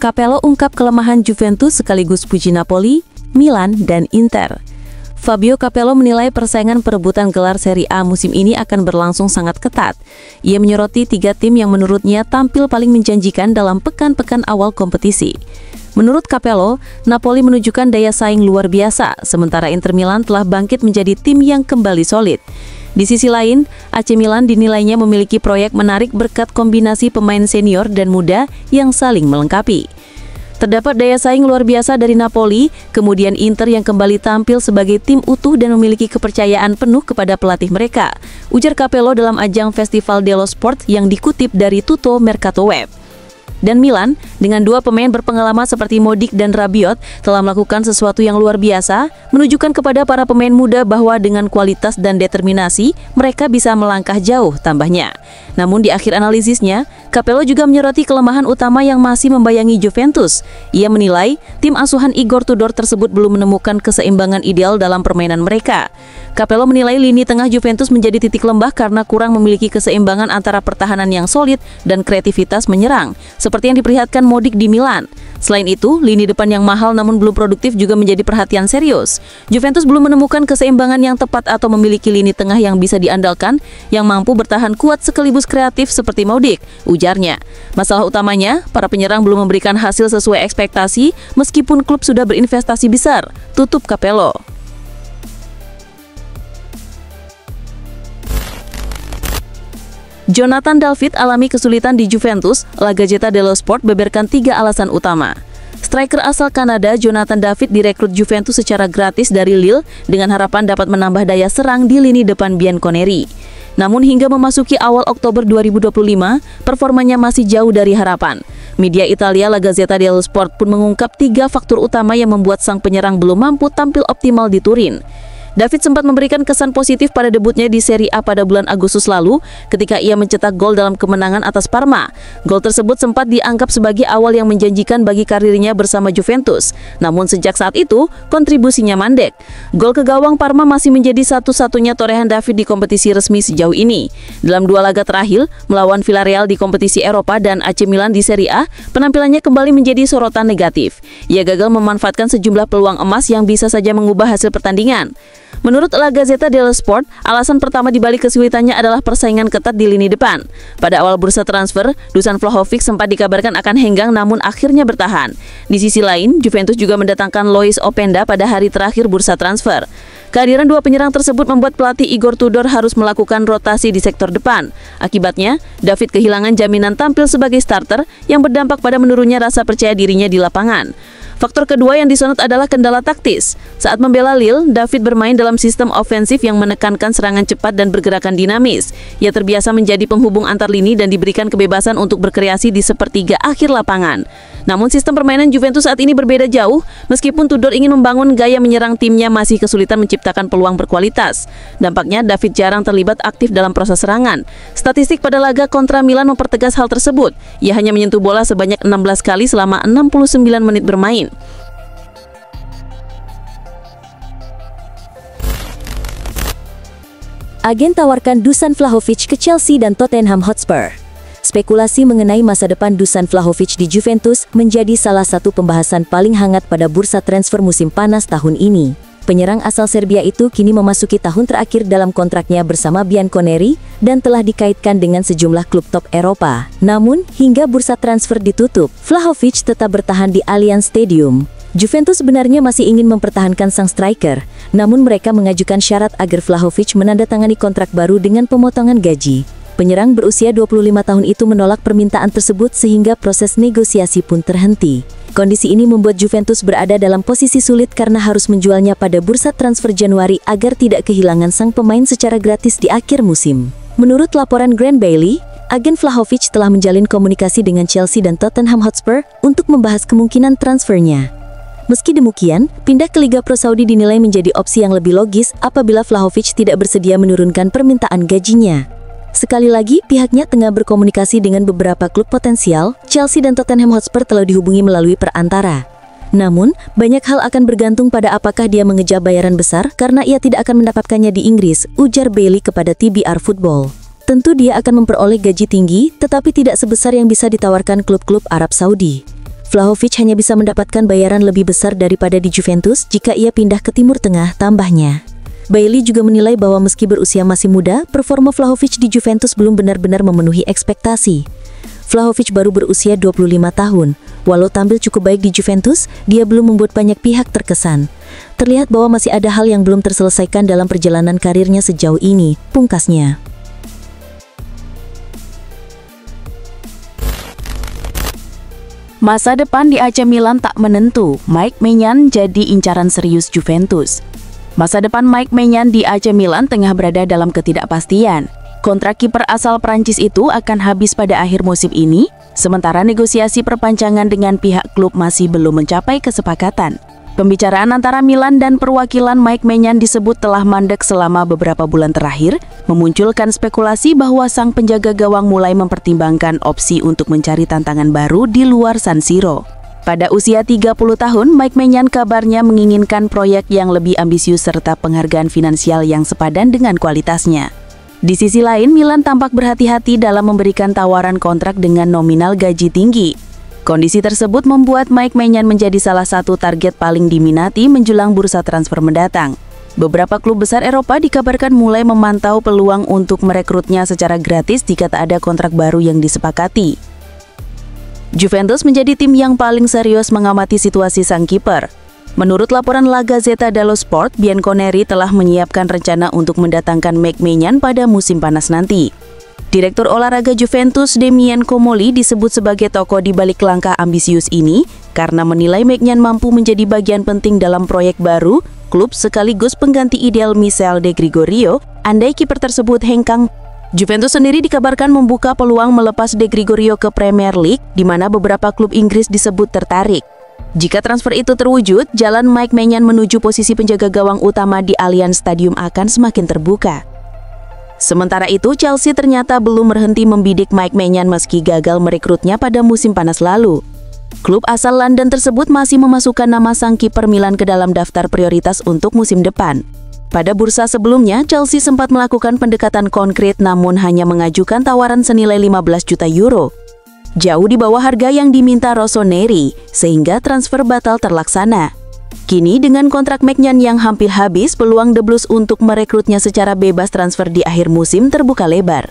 Capello ungkap kelemahan Juventus sekaligus puji Napoli, Milan, dan Inter. Fabio Capello menilai persaingan perebutan gelar Serie A musim ini akan berlangsung sangat ketat. Ia menyoroti 3 tim yang menurutnya tampil paling menjanjikan dalam pekan-pekan awal kompetisi. Menurut Capello, Napoli menunjukkan daya saing luar biasa, sementara Inter Milan telah bangkit menjadi tim yang kembali solid. Di sisi lain, AC Milan dinilainya memiliki proyek menarik berkat kombinasi pemain senior dan muda yang saling melengkapi. Terdapat daya saing luar biasa dari Napoli, kemudian Inter yang kembali tampil sebagai tim utuh dan memiliki kepercayaan penuh kepada pelatih mereka, ujar Capello dalam ajang Festival dello Sport yang dikutip dari Tutto Mercato Web. Dan Milan, dengan 2 pemain berpengalaman seperti Modric dan Rabiot, telah melakukan sesuatu yang luar biasa, menunjukkan kepada para pemain muda bahwa dengan kualitas dan determinasi, mereka bisa melangkah jauh, tambahnya. Namun di akhir analisisnya, Capello juga menyoroti kelemahan utama yang masih membayangi Juventus. Ia menilai, tim asuhan Igor Tudor tersebut belum menemukan keseimbangan ideal dalam permainan mereka. Capello menilai lini tengah Juventus menjadi titik lembah karena kurang memiliki keseimbangan antara pertahanan yang solid dan kreativitas menyerang, seperti yang diperlihatkan Modric di Milan. Selain itu, lini depan yang mahal namun belum produktif juga menjadi perhatian serius. Juventus belum menemukan keseimbangan yang tepat atau memiliki lini tengah yang bisa diandalkan, yang mampu bertahan kuat sekaligus kreatif seperti Modric, ujarnya. Masalah utamanya, para penyerang belum memberikan hasil sesuai ekspektasi meskipun klub sudah berinvestasi besar, tutup Capello. Jonathan David alami kesulitan di Juventus, La Gazzetta dello Sport beberkan 3 alasan utama. Striker asal Kanada Jonathan David direkrut Juventus secara gratis dari Lille dengan harapan dapat menambah daya serang di lini depan Bianconeri. Namun hingga memasuki awal Oktober 2025, performanya masih jauh dari harapan. Media Italia La Gazzetta dello Sport pun mengungkap 3 faktor utama yang membuat sang penyerang belum mampu tampil optimal di Turin. David sempat memberikan kesan positif pada debutnya di Serie A pada bulan Agustus lalu ketika ia mencetak gol dalam kemenangan atas Parma. Gol tersebut sempat dianggap sebagai awal yang menjanjikan bagi karirnya bersama Juventus. Namun sejak saat itu, kontribusinya mandek. Gol ke gawang Parma masih menjadi satu-satunya torehan David di kompetisi resmi sejauh ini. Dalam 2 laga terakhir, melawan Villarreal di kompetisi Eropa dan AC Milan di Serie A, penampilannya kembali menjadi sorotan negatif. Ia gagal memanfaatkan sejumlah peluang emas yang bisa saja mengubah hasil pertandingan. Menurut La Gazzetta dello Sport, alasan pertama dibalik kesulitannya adalah persaingan ketat di lini depan. Pada awal bursa transfer, Dusan Vlahovic sempat dikabarkan akan henggang namun akhirnya bertahan. Di sisi lain, Juventus juga mendatangkan Lois Openda pada hari terakhir bursa transfer. Kehadiran 2 penyerang tersebut membuat pelatih Igor Tudor harus melakukan rotasi di sektor depan. Akibatnya, David kehilangan jaminan tampil sebagai starter yang berdampak pada menurunnya rasa percaya dirinya di lapangan. Faktor kedua yang disorot adalah kendala taktis. Saat membela Lille, David bermain dalam sistem ofensif yang menekankan serangan cepat dan bergerakan dinamis. Ia terbiasa menjadi penghubung antar lini dan diberikan kebebasan untuk berkreasi di sepertiga akhir lapangan. Namun sistem permainan Juventus saat ini berbeda jauh, meskipun Tudor ingin membangun gaya menyerang timnya masih kesulitan menciptakan peluang berkualitas. Dampaknya David jarang terlibat aktif dalam proses serangan. Statistik pada laga kontra Milan mempertegas hal tersebut. Ia hanya menyentuh bola sebanyak 16 kali selama 69 menit bermain. Agen tawarkan Dusan Vlahovic ke Chelsea dan Tottenham Hotspur. Spekulasi mengenai masa depan Dusan Vlahovic di Juventus menjadi salah satu pembahasan paling hangat pada bursa transfer musim panas tahun ini. Penyerang asal Serbia itu kini memasuki tahun terakhir dalam kontraknya bersama Bianconeri dan telah dikaitkan dengan sejumlah klub top Eropa. Namun, hingga bursa transfer ditutup, Vlahovic tetap bertahan di Allianz Stadium. Juventus sebenarnya masih ingin mempertahankan sang striker, namun mereka mengajukan syarat agar Vlahovic menandatangani kontrak baru dengan pemotongan gaji. Penyerang berusia 25 tahun itu menolak permintaan tersebut sehingga proses negosiasi pun terhenti. Kondisi ini membuat Juventus berada dalam posisi sulit karena harus menjualnya pada bursa transfer Januari agar tidak kehilangan sang pemain secara gratis di akhir musim. Menurut laporan Grant Bailey, agen Vlahovic telah menjalin komunikasi dengan Chelsea dan Tottenham Hotspur untuk membahas kemungkinan transfernya. Meski demikian, pindah ke Liga Pro Saudi dinilai menjadi opsi yang lebih logis apabila Vlahovic tidak bersedia menurunkan permintaan gajinya. Sekali lagi, pihaknya tengah berkomunikasi dengan beberapa klub potensial. Chelsea dan Tottenham Hotspur telah dihubungi melalui perantara. Namun, banyak hal akan bergantung pada apakah dia mengejar bayaran besar karena ia tidak akan mendapatkannya di Inggris, ujar Bailey kepada TBR Football. Tentu dia akan memperoleh gaji tinggi, tetapi tidak sebesar yang bisa ditawarkan klub-klub Arab Saudi. Vlahovic hanya bisa mendapatkan bayaran lebih besar daripada di Juventus jika ia pindah ke Timur Tengah, tambahnya. Bailey juga menilai bahwa meski berusia masih muda, performa Vlahovic di Juventus belum benar-benar memenuhi ekspektasi. Vlahovic baru berusia 25 tahun. Walau tampil cukup baik di Juventus, dia belum membuat banyak pihak terkesan. Terlihat bahwa masih ada hal yang belum terselesaikan dalam perjalanan karirnya sejauh ini, pungkasnya. Masa depan di AC Milan tak menentu, Mike Maignan jadi incaran serius Juventus. Masa depan Mike Maignan di AC Milan tengah berada dalam ketidakpastian. Kontrak kiper asal Prancis itu akan habis pada akhir musim ini, sementara negosiasi perpanjangan dengan pihak klub masih belum mencapai kesepakatan. Pembicaraan antara Milan dan perwakilan Mike Maignan disebut telah mandek selama beberapa bulan terakhir, memunculkan spekulasi bahwa sang penjaga gawang mulai mempertimbangkan opsi untuk mencari tantangan baru di luar San Siro. Pada usia 30 tahun, Mike Maignan kabarnya menginginkan proyek yang lebih ambisius serta penghargaan finansial yang sepadan dengan kualitasnya. Di sisi lain, Milan tampak berhati-hati dalam memberikan tawaran kontrak dengan nominal gaji tinggi. Kondisi tersebut membuat Mike Maignan menjadi salah satu target paling diminati menjelang bursa transfer mendatang. Beberapa klub besar Eropa dikabarkan mulai memantau peluang untuk merekrutnya secara gratis jika tak ada kontrak baru yang disepakati. Juventus menjadi tim yang paling serius mengamati situasi sang kiper. Menurut laporan La Gazzetta dello Sport, Bianconeri telah menyiapkan rencana untuk mendatangkan Mike Maignan pada musim panas nanti. Direktur olahraga Juventus Damien Comolli disebut sebagai tokoh di balik langkah ambisius ini karena menilai Maignan mampu menjadi bagian penting dalam proyek baru klub sekaligus pengganti ideal Michel De Gregorio andai kiper tersebut hengkang. Juventus sendiri dikabarkan membuka peluang melepas De Gregorio ke Premier League, di mana beberapa klub Inggris disebut tertarik. Jika transfer itu terwujud, jalan Mike Maignan menuju posisi penjaga gawang utama di Allianz Stadium akan semakin terbuka. Sementara itu, Chelsea ternyata belum berhenti membidik Mike Maignan meski gagal merekrutnya pada musim panas lalu. Klub asal London tersebut masih memasukkan nama sang kiper Milan ke dalam daftar prioritas untuk musim depan. Pada bursa sebelumnya, Chelsea sempat melakukan pendekatan konkret namun hanya mengajukan tawaran senilai 15 juta euro. Jauh di bawah harga yang diminta Rossoneri, sehingga transfer batal terlaksana. Kini dengan kontrak Maignan yang hampir habis, peluang The Blues untuk merekrutnya secara bebas transfer di akhir musim terbuka lebar.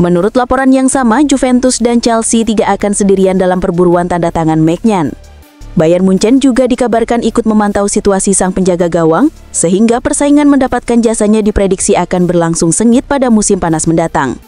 Menurut laporan yang sama, Juventus dan Chelsea tidak akan sendirian dalam perburuan tanda tangan Maignan. Bayern Munchen juga dikabarkan ikut memantau situasi sang penjaga gawang, sehingga persaingan mendapatkan jasanya diprediksi akan berlangsung sengit pada musim panas mendatang.